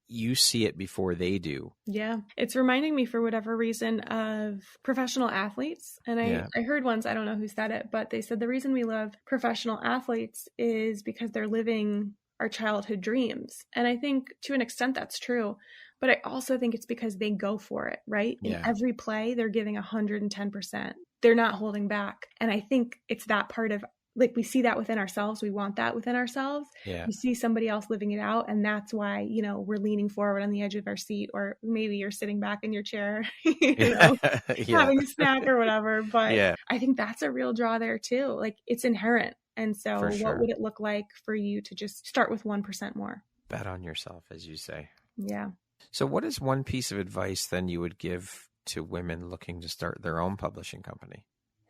you see it before they do. Yeah. It's reminding me, for whatever reason, of professional athletes. And I heard once, I don't know who said it, but they said the reason we love professional athletes is because they're living our childhood dreams. And I think to an extent that's true. But I also think it's because they go for it, right? In every play, they're giving 110%. They're not holding back. And I think it's that part of like we see that within ourselves. We want that within ourselves. Yeah. You see somebody else living it out. And that's why, we're leaning forward on the edge of our seat, or maybe you're sitting back in your chair, Yeah. having a snack or whatever. But Yeah. I think that's a real draw there too. Like it's inherent. And so For sure. what would it look like for you to just start with 1% more? Bet on yourself, as you say. Yeah. So what is one piece of advice then you would give to women looking to start their own publishing company?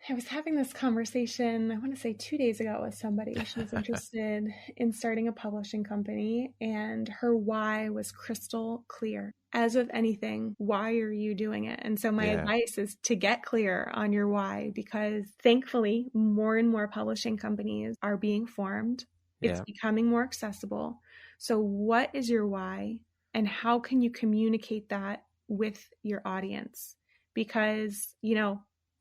I was having this conversation, I want to say 2 days ago, with somebody. She was interested in starting a publishing company, and her why was crystal clear. As with anything, why are you doing it? And so my advice is to get clear on your why, because thankfully more and more publishing companies are being formed. It's becoming more accessible. So what is your why, and how can you communicate that with your audience? Because,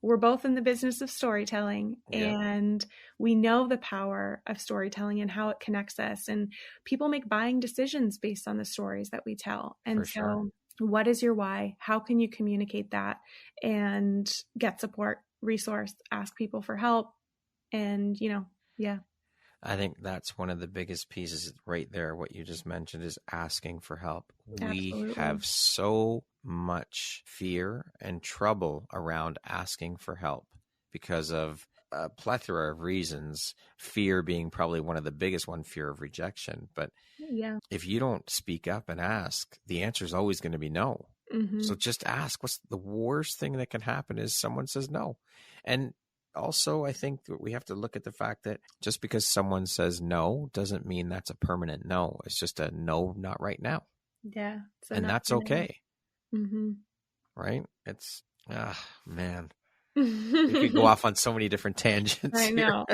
we're both in the business of storytelling, and we know the power of storytelling and how it connects us. And people make buying decisions based on the stories that we tell. And what is your why? How can you communicate that and get support, resource, ask people for help? And, I think that's one of the biggest pieces right there. What you just mentioned is asking for help. Absolutely. We have so much fear and trouble around asking for help because of a plethora of reasons, fear being probably one of the biggest one, fear of rejection. But if you don't speak up and ask, the answer is always going to be no. Mm-hmm. So just ask. What's the worst thing that can happen is someone says no. And also, I think that we have to look at the fact that just because someone says no doesn't mean that's a permanent no. It's just a no, not right now. Yeah. So and that's okay. Mm-hmm. Right? It's, man. You could go off on so many different tangents. I know.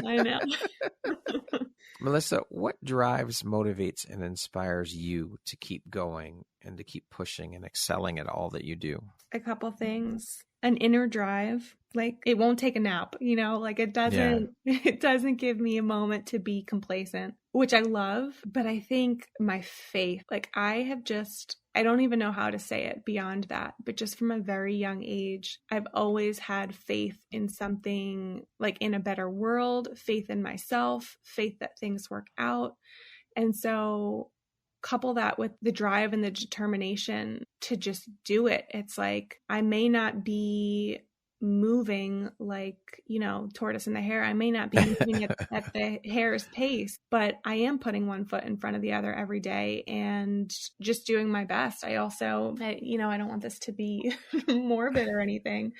Melissa, what drives, motivates, and inspires you to keep going and to keep pushing and excelling at all that you do? A couple things. An inner drive, like it won't take a nap, like it doesn't give me a moment to be complacent, which I love. But I think my faith, like I don't even know how to say it beyond that, but just from a very young age, I've always had faith in something, like in a better world, faith in myself, faith that things work out. And so couple that with the drive and the determination to just do it. It's like, I may not be moving like, tortoise in the hare. I may not be moving at the hare's pace, but I am putting one foot in front of the other every day and just doing my best. I don't want this to be morbid or anything,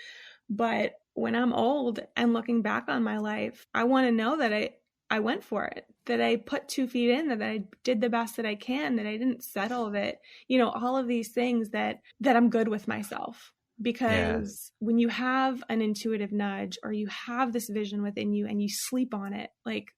but when I'm old and looking back on my life, I want to know that I went for it, that I put 2 feet in, that I did the best that I can, that I didn't settle, that, all of these things that I'm good with myself. Because when you have an intuitive nudge or you have this vision within you and you sleep on it, like,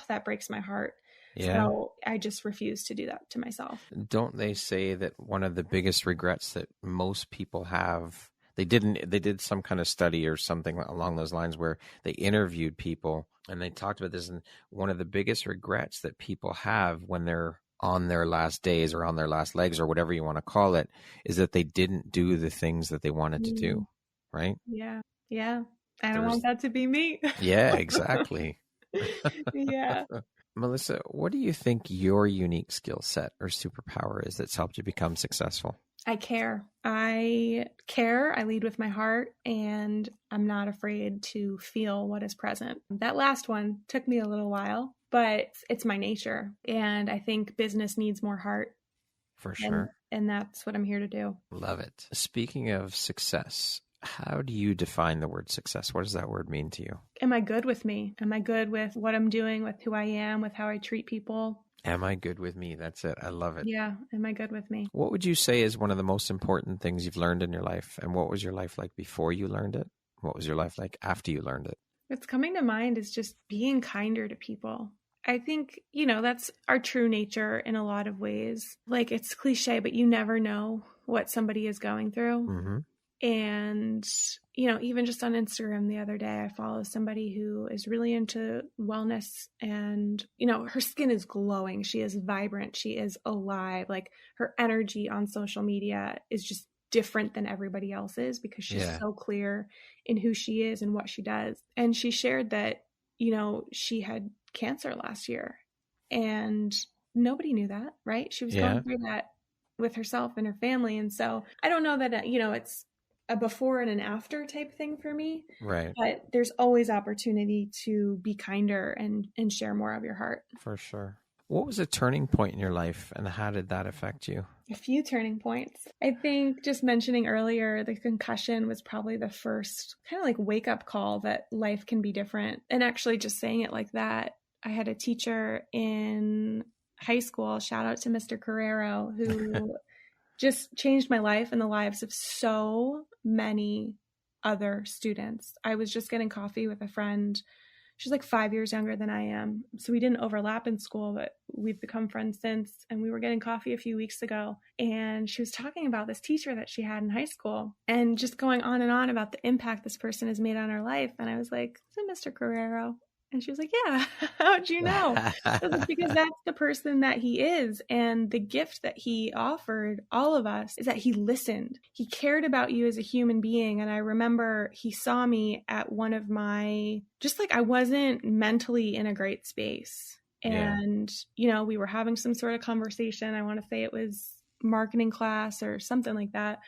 that breaks my heart. Yeah. So I just refuse to do that to myself. Don't they say that one of the biggest regrets that most people have, they did some kind of study or something along those lines where they interviewed people and they talked about this, and one of the biggest regrets that people have when they're on their last days or on their last legs or whatever you want to call it is that they didn't do the things that they wanted to do, right? Yeah. I don't want that to be me. Yeah, exactly. Yeah. Melissa, what do you think your unique skill set or superpower is that's helped you become successful? I care. I lead with my heart, and I'm not afraid to feel what is present. That last one took me a little while, but it's my nature. And I think business needs more heart. For sure. And that's what I'm here to do. Love it. Speaking of success, how do you define the word success? What does that word mean to you? Am I good with me? Am I good with what I'm doing, with who I am, with how I treat people? Am I good with me? That's it. I love it. Yeah. Am I good with me? What would you say is one of the most important things you've learned in your life? And what was your life like before you learned it? What was your life like after you learned it? What's coming to mind is just being kinder to people. I think, that's our true nature in a lot of ways. Like, it's cliche, but you never know what somebody is going through. Mm-hmm. And, even just on Instagram the other day, I follow somebody who is really into wellness and, her skin is glowing. She is vibrant. She is alive. Like, her energy on social media is just different than everybody else's because she's so clear in who she is and what she does. And she shared that, she had cancer last year and nobody knew that, right? She was going through that with herself and her family. And so I don't know that, it's a before and an after type thing for me. Right. But there's always opportunity to be kinder and share more of your heart. For sure. What was a turning point in your life and how did that affect you? A few turning points. I think just mentioning earlier, the concussion was probably the first kind of like wake up call that life can be different. And actually just saying it like that, I had a teacher in high school, shout out to Mr. Carrero, who just changed my life and the lives of so many other students. I was just getting coffee with a friend. She's like 5 years younger than I am. So we didn't overlap in school, but we've become friends since. And we were getting coffee a few weeks ago. And she was talking about this teacher that she had in high school and just going on and on about the impact this person has made on her life. And I was like, is it Mr. Carrero? And she was like, yeah, how'd you know? I was like, because that's the person that he is. And the gift that he offered all of us is that he listened. He cared about you as a human being. And I remember he saw me at one of my, just like I wasn't mentally in a great space. And, we were having some sort of conversation. I want to say it was marketing class or something like that.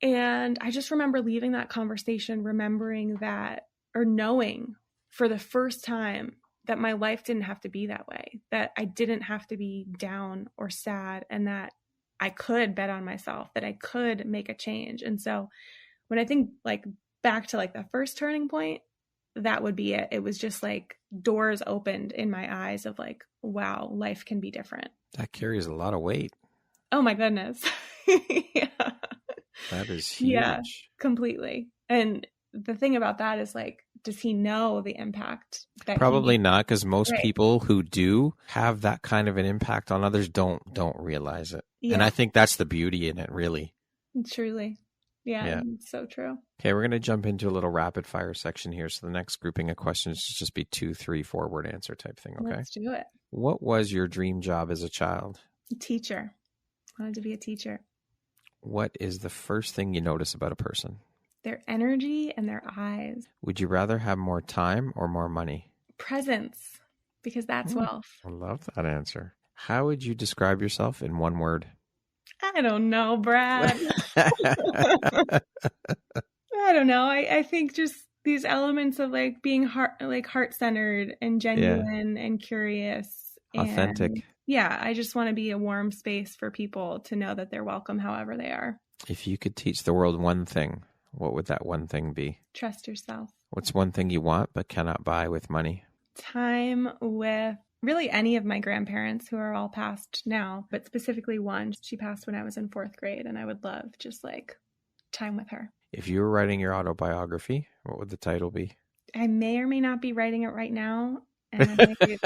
And I just remember leaving that conversation, remembering that or knowing for the first time that my life didn't have to be that way, that I didn't have to be down or sad, and that I could bet on myself, that I could make a change. And so when I think like back to like the first turning point, that would be it. It was just like doors opened in my eyes of like, wow, life can be different. That carries a lot of weight. Oh my goodness. Yeah. That is huge. Yeah, completely. And the thing about that is like, does he know the impact? That Probably not, because most people who do have that kind of an impact on others don't realize it. Yeah. And I think that's the beauty in it, really. Truly. Yeah. It's so true. Okay, we're going to jump into a little rapid fire section here. So the next grouping of questions should just be 2, 3, 4 word answer type thing. Okay. Let's do it. What was your dream job as a child? A teacher. I wanted to be a teacher. What is the first thing you notice about a person? Their energy and their eyes. Would you rather have more time or more money? Presence, because that's wealth. I love that answer. How would you describe yourself in one word? I don't know, Brad. I don't know. I think just these elements of like being heart-centered and genuine and curious. Authentic. And I just want to be a warm space for people to know that they're welcome however they are. If you could teach the world one thing, what would that one thing be? Trust yourself. What's one thing you want but cannot buy with money? Time with really any of my grandparents who are all passed now, but specifically one. She passed when I was in 4th grade, and I would love just like time with her. If you were writing your autobiography, what would the title be? I may or may not be writing it right now, and I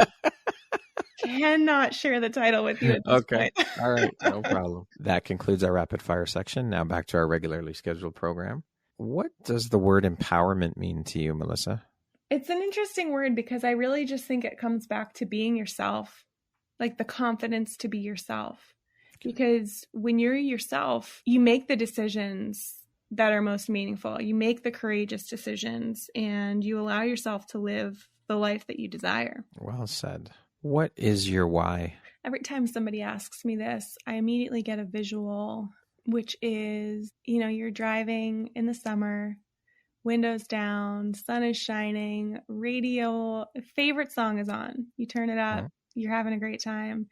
cannot share the title with you at this point. All right. No problem. That concludes our rapid fire section. Now back to our regularly scheduled program. What does the word empowerment mean to you, Melissa? It's an interesting word because I really just think it comes back to being yourself, like the confidence to be yourself. Because when you're yourself, you make the decisions that are most meaningful. You make the courageous decisions and you allow yourself to live the life that you desire. Well said. What is your why? Every time somebody asks me this, I immediately get a visual, which is, you're driving in the summer, windows down, sun is shining, radio, favorite song is on. You turn it up, you're having a great time,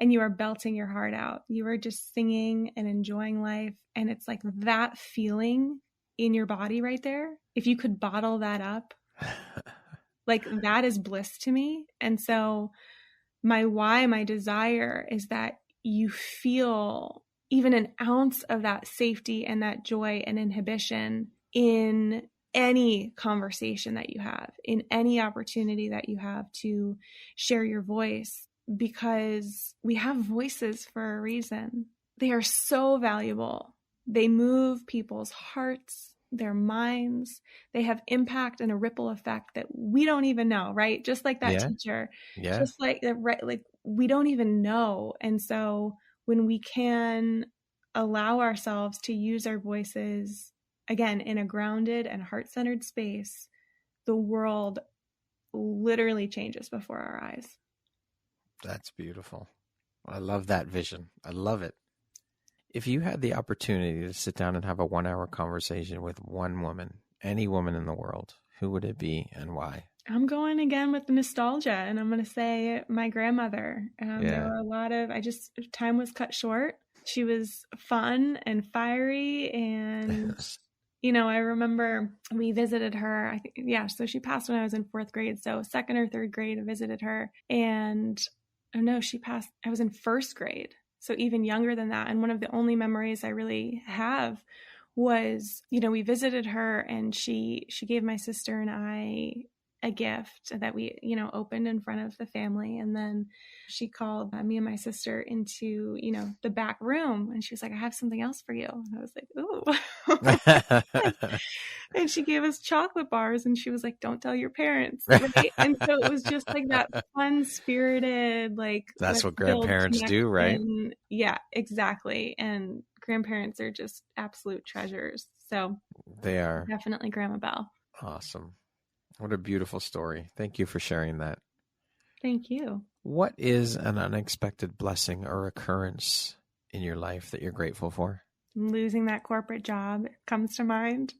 and you are belting your heart out. You are just singing and enjoying life. And it's like that feeling in your body right there. If you could bottle that up, like that is bliss to me. And so my why, my desire is that you feel even an ounce of that safety and that joy and inhibition in any conversation that you have, in any opportunity that you have to share your voice, because we have voices for a reason. They are so valuable. They move people's hearts, their minds. They have impact and a ripple effect that we don't even know, right? Just like that teacher. Yeah. Just like that, right? Like we don't even know. And so when we can allow ourselves to use our voices, again, in a grounded and heart-centered space, the world literally changes before our eyes. That's beautiful. I love that vision. I love it. If you had the opportunity to sit down and have a 1-hour conversation with one woman, any woman in the world, who would it be and why? I'm going again with nostalgia, and I'm going to say my grandmother. There were a lot of, time was cut short. She was fun and fiery, and I remember we visited her. So she passed when I was in 4th grade. So 2nd or 3rd grade, I visited her, and she passed. I was in 1st grade, so even younger than that. And one of the only memories I really have was, we visited her, and she gave my sister and I a gift that we, opened in front of the family. And then she called me and my sister into, the back room, and she was like, I have something else for you. And I was like, ooh. And she gave us chocolate bars, and she was like, don't tell your parents. Right? And so it was just like that fun spirited, that's what grandparents do, right? Yeah, exactly. And grandparents are just absolute treasures. So they are. Definitely Grandma Belle. Awesome. What a beautiful story. Thank you for sharing that. Thank you. What is an unexpected blessing or occurrence in your life that you're grateful for? Losing that corporate job comes to mind.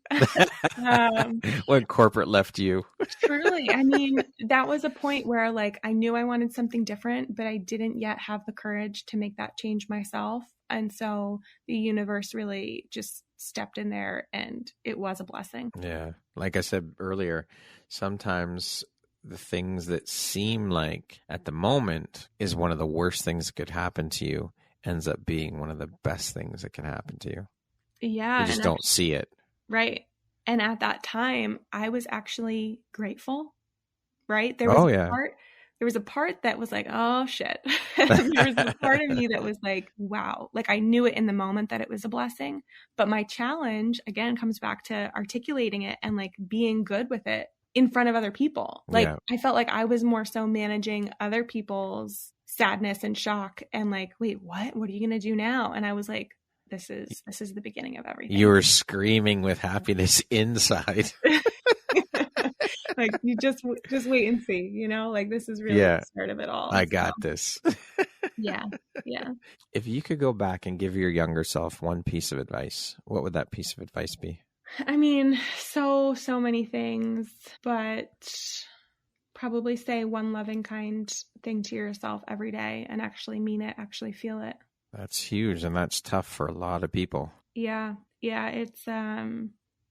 When corporate left you. Truly. I mean, that was a point where I knew I wanted something different, but I didn't yet have the courage to make that change myself. And so the universe really just stepped in there, and it was a blessing. Yeah. Like I said earlier, sometimes the things that seem like at the moment is one of the worst things that could happen to you ends up being one of the best things that can happen to you. Yeah. You just don't see it. Right. And at that time, I was actually grateful, right? There was a part that was like, oh shit. There was a part of me that was like, wow. I knew it in the moment that it was a blessing, but my challenge again comes back to articulating it and being good with it in front of other people. I felt like I was more so managing other people's sadness and shock and wait, what are you going to do now? And I was like, this is the beginning of everything. You were screaming with happiness inside. You just wait and see, this is really the start of it all. I got this. Yeah. If you could go back and give your younger self one piece of advice, what would that piece of advice be? I mean, so many things, but probably say one loving, kind thing to yourself every day and actually mean it, actually feel it. That's huge. And that's tough for a lot of people. Yeah. It's,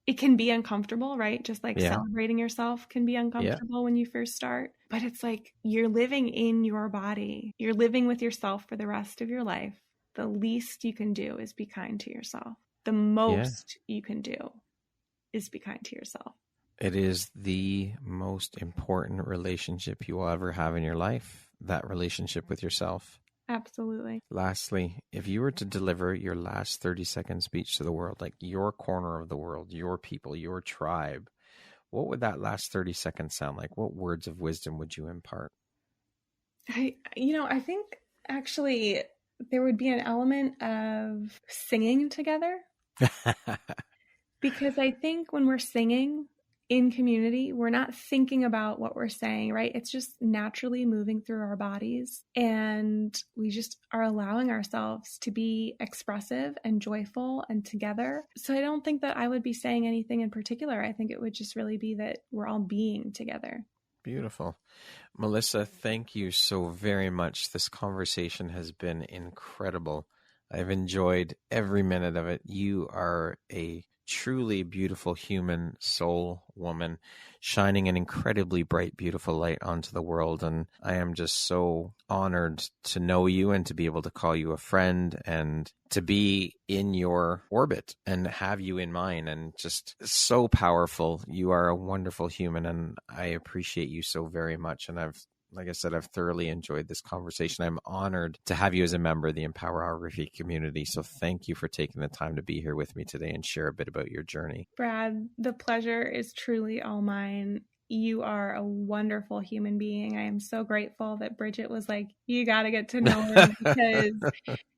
it can be uncomfortable, right? Just celebrating yourself can be uncomfortable when you first start, but it's you're living in your body. You're living with yourself for the rest of your life. The least you can do is be kind to yourself. The most you can do is be kind to yourself. It is the most important relationship you will ever have in your life, that relationship with yourself. Absolutely. Lastly, if you were to deliver your last 30-second speech to the world, your corner of the world, your people, your tribe, what would that last 30 seconds sound like? What words of wisdom would you impart? I think actually there would be an element of singing together. Because I think when we're singing in community, we're not thinking about what we're saying, right? It's just naturally moving through our bodies, and we just are allowing ourselves to be expressive and joyful and together. So I don't think that I would be saying anything in particular. I think it would just really be that we're all being together. Beautiful. Melissa, thank you so very much. This conversation has been incredible. I've enjoyed every minute of it. You are a truly beautiful human soul woman, shining an incredibly bright, beautiful light onto the world. And I am just so honored to know you and to be able to call you a friend and to be in your orbit and have you in mine, and just so powerful. You are a wonderful human, and I appreciate you so very much. And like I said, I've thoroughly enjoyed this conversation. I'm honored to have you as a member of the Empowerography community. So thank you for taking the time to be here with me today and share a bit about your journey. Brad, the pleasure is truly all mine. You are a wonderful human being. I am so grateful that Bridget was like, you got to get to know her, because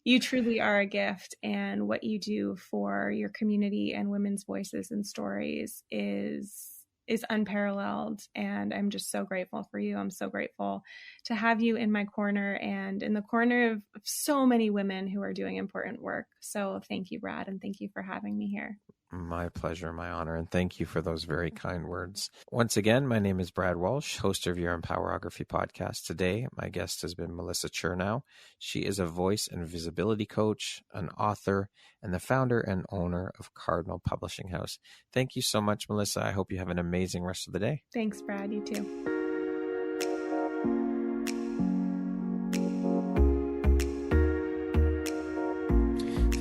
you truly are a gift. And what you do for your community and women's voices and stories is is unparalleled. And I'm just so grateful for you. I'm so grateful to have you in my corner and in the corner of so many women who are doing important work. So thank you, Brad, and thank you for having me here. My pleasure, my honor, and thank you for those very kind words. Once again, my name is Brad Walsh, host of your Empowerography Podcast. Today, my guest has been Melissa Chernow. She is a voice and visibility coach, an author, and the founder and owner of Cardinal Publishing House. Thank you so much, Melissa. I hope you have an amazing rest of the day. Thanks, Brad. You too.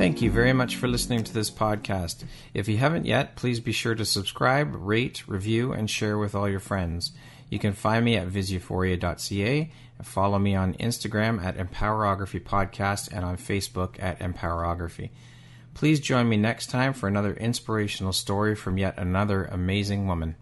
Thank you very much for listening to this podcast. If you haven't yet, please be sure to subscribe, rate, review, and share with all your friends. You can find me at viseuphoria.ca and follow me on Instagram at Empowerography Podcast and on Facebook at Empowerography. Please join me next time for another inspirational story from yet another amazing woman.